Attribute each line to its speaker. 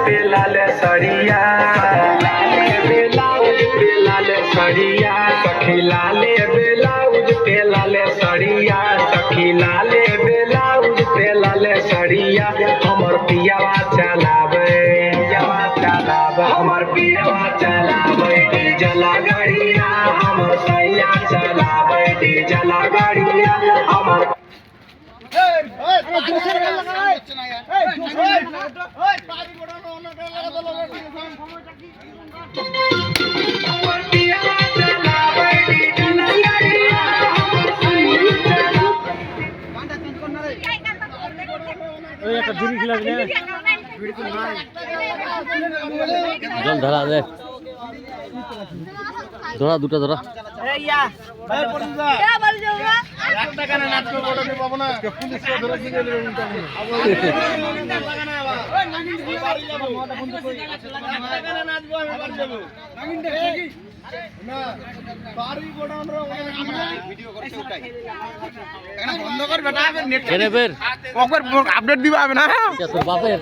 Speaker 1: पे लाल सड़िया ब्लाउज पे लाल सड़िया सखी लाले ब्लाउज पे लाल सड़िया सखी लाले ब्लाउज पे लाल सड़िया हमर पियावा चलावे हमर पियावा चलावे डीजल गाड़िया हमर सैया चलावे डीजल गाड़िया हमर
Speaker 2: ধরা দে ধরা দুটা ধরা
Speaker 3: আপডেট দিবা না
Speaker 2: বাপের